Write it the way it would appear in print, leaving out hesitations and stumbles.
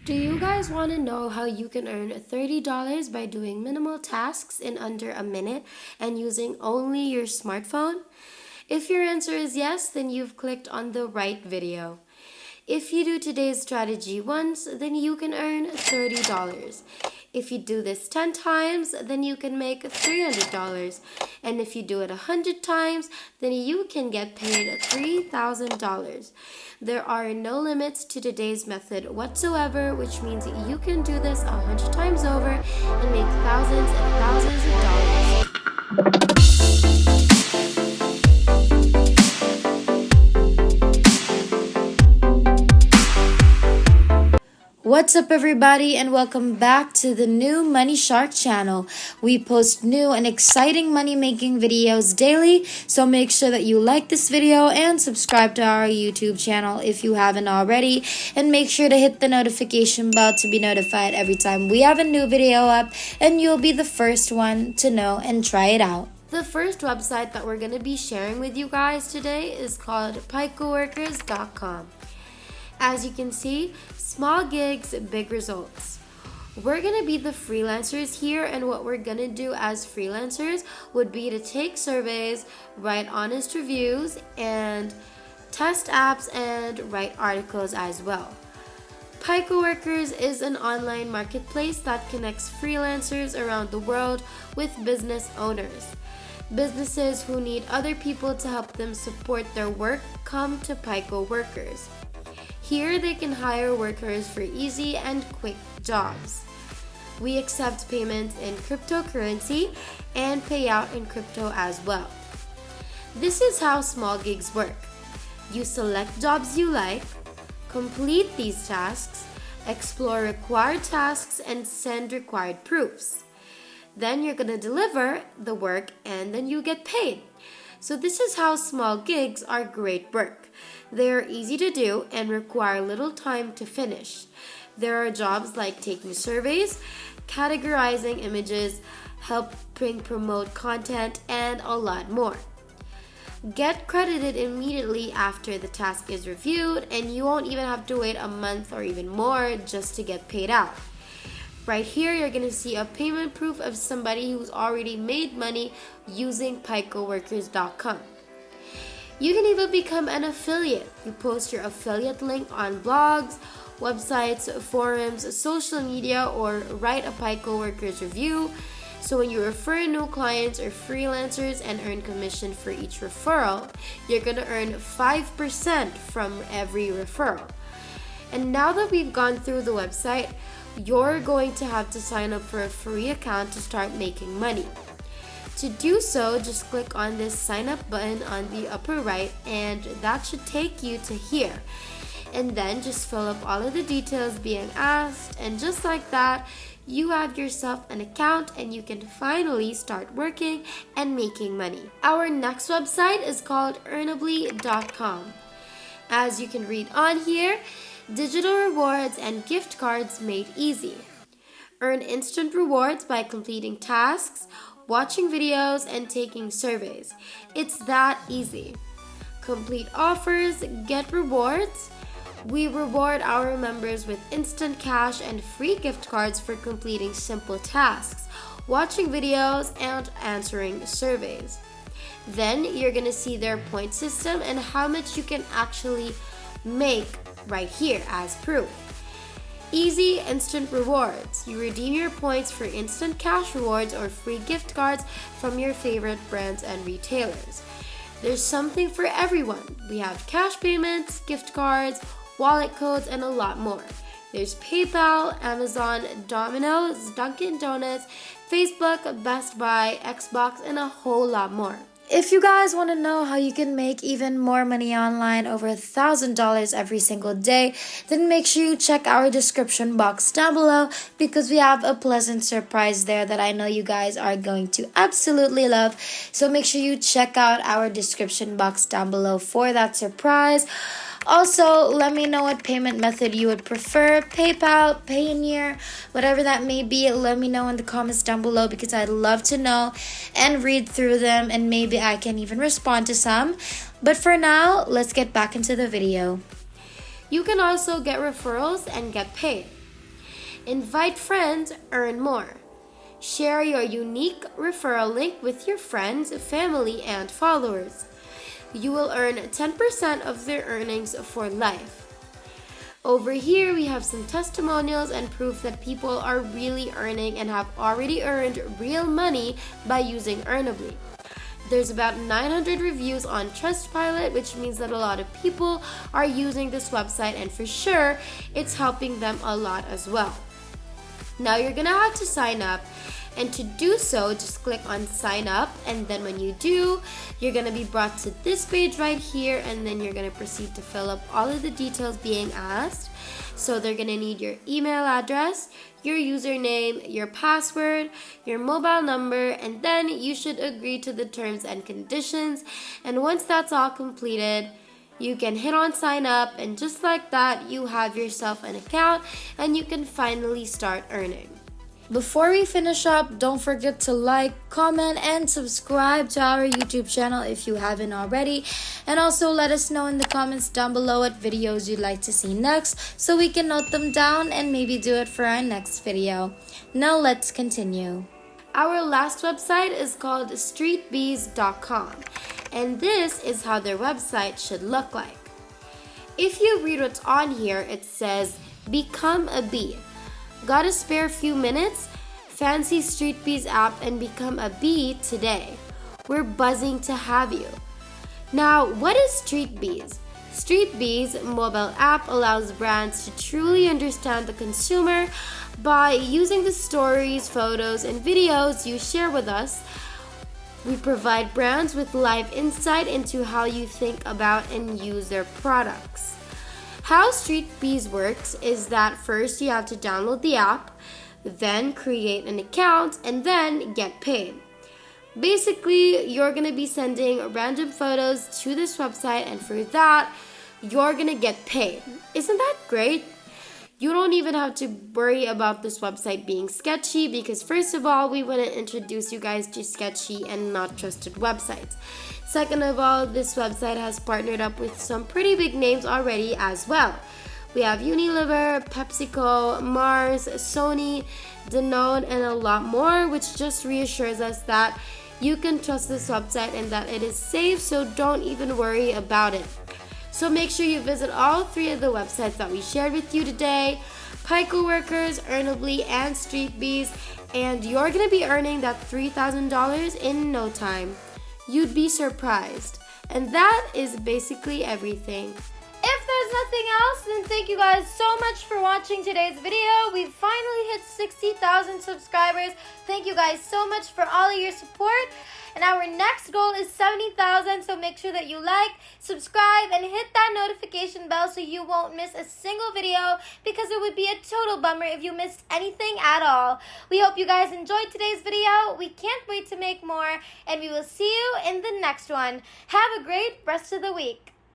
Do you guys want to know how you can earn $30 by doing minimal tasks in under a minute and using only your smartphone? If your answer is yes, then you've clicked on the right video. If you do today's strategy once, then you can earn $30. If you do this 10 times, then you can make $300. And if you do it 100 times, then you can get paid $3,000. There are no limits to today's method whatsoever, which means you can do this 100 times over and make thousands and thousands of dollars. What's up everybody, and welcome back to the new Money Shark channel. We post new and exciting money making videos daily, so make sure that you like this video and subscribe to our YouTube channel if you haven't already, and make sure to hit the notification bell to be notified every time we have a new video up, and you'll be the first one to know and try it out. The first website that we're going to be sharing with you guys today is called Picoworkers.com. As you can see, small gigs, big results. We're going to be the freelancers here, and what we're going to do as freelancers would be to take surveys, write honest reviews, and test apps and write articles as well. Picoworkers is an online marketplace that connects freelancers around the world with business owners. Businesses who need other people to help them support their work come to Picoworkers. Here they can hire workers for easy and quick jobs. We accept payments in cryptocurrency and pay out in crypto as well. This is how small gigs work. You select jobs you like, complete these tasks, explore required tasks, and send required proofs. Then you're going to deliver the work and then you get paid. So this is how small gigs are great work. They are easy to do and require little time to finish. There are jobs like taking surveys, categorizing images, helping promote content, and a lot more. Get credited immediately after the task is reviewed, and you won't even have to wait a month or even more just to get paid out. Right here, you're going to see a payment proof of somebody who's already made money using Picoworkers.com. You can even become an affiliate. You post your affiliate link on blogs, websites, forums, social media, or write a Picoworkers review. So when you refer new clients or freelancers and earn commission for each referral, you're going to earn 5% from every referral. And now that we've gone through the website, you're going to have to sign up for a free account to start making money. To do so, just click on this sign up button on the upper right, and that should take you to here. And then just fill up all of the details being asked, and just like that, you have yourself an account and you can finally start working and making money. Our next website is called Earnably.com. As you can read on here, digital rewards and gift cards made easy. Earn instant rewards by completing tasks, watching videos, and taking surveys. It's that easy. Complete offers, get rewards. We reward our members with instant cash and free gift cards for completing simple tasks, watching videos, and answering surveys. Then you're going to see their point system and how much you can actually make right here as proof. Easy instant rewards. You redeem your points for instant cash rewards or free gift cards from your favorite brands and retailers. There's something for everyone. We have cash payments, gift cards, wallet codes, and a lot more. There's PayPal, Amazon, Domino's, Dunkin' Donuts, Facebook, Best Buy, Xbox, and a whole lot more. If you guys want to know how you can make even more money online, over $1,000 every single day, then make sure you check our description box down below, because we have a pleasant surprise there that I know you guys are going to absolutely love. So make sure you check out our description box down below for that surprise. Also, let me know what payment method you would prefer, PayPal, Payoneer, whatever that may be. Let me know in the comments down below, because I'd love to know and read through them, and maybe I can even respond to some. But for now, let's get back into the video. You can also get referrals and get paid. Invite friends, earn more. Share your unique referral link with your friends, family, and followers. You will earn 10% of their earnings for life. Over here, we have some testimonials and proof that people are really earning and have already earned real money by using Earnably. There's about 900 reviews on Trustpilot, which means that a lot of people are using this website, and for sure, it's helping them a lot as well. Now you're gonna have to sign up, and to do so, just click on sign up, and then when you do, you're gonna be brought to this page right here, and then you're gonna proceed to fill up all of the details being asked. So they're gonna need your email address, your username, your password, your mobile number, and then you should agree to the terms and conditions. And once that's all completed, you can hit on sign up, and just like that, you have yourself an account and you can finally start earning. Before we finish up, don't forget to like, comment, and subscribe to our YouTube channel if you haven't already. And also let us know in the comments down below what videos you'd like to see next so we can note them down and maybe do it for our next video. Now let's continue. Our last website is called Streetbees.com, and this is how their website should look like. If you read what's on here, it says, "Become a bee. Got a spare few minutes? Fancy Streetbees app and become a bee today. We're buzzing to have you." Now, what is Streetbees? Streetbees mobile app allows brands to truly understand the consumer by using the stories, photos, and videos you share with us. We provide brands with live insight into how you think about and use their products. How Streetbees works is that first you have to download the app, then create an account, and then get paid. Basically, you're going to be sending random photos to this website, and for that, you're going to get paid. Isn't that great? You don't even have to worry about this website being sketchy because first of all, we wouldn't introduce you guys to sketchy and not trusted websites. Second of all, this website has partnered up with some pretty big names already as well. We have Unilever, PepsiCo, Mars, Sony, Danone, and a lot more, which just reassures us that you can trust this website and that it is safe, so don't even worry about it. So make sure you visit all three of the websites that we shared with you today, Picoworkers, Earnably, and Streetbees, and you're going to be earning that $3,000 in no time. You'd be surprised. And that is basically everything. If there's nothing else, then thank you guys so much for watching today's video. We finally hit 60,000 subscribers. Thank you guys so much for all of your support. And our next goal is 70,000, so make sure that you like, subscribe, and hit that notification bell so you won't miss a single video, because it would be a total bummer if you missed anything at all. We hope you guys enjoyed today's video. We can't wait to make more, and we will see you in the next one. Have a great rest of the week.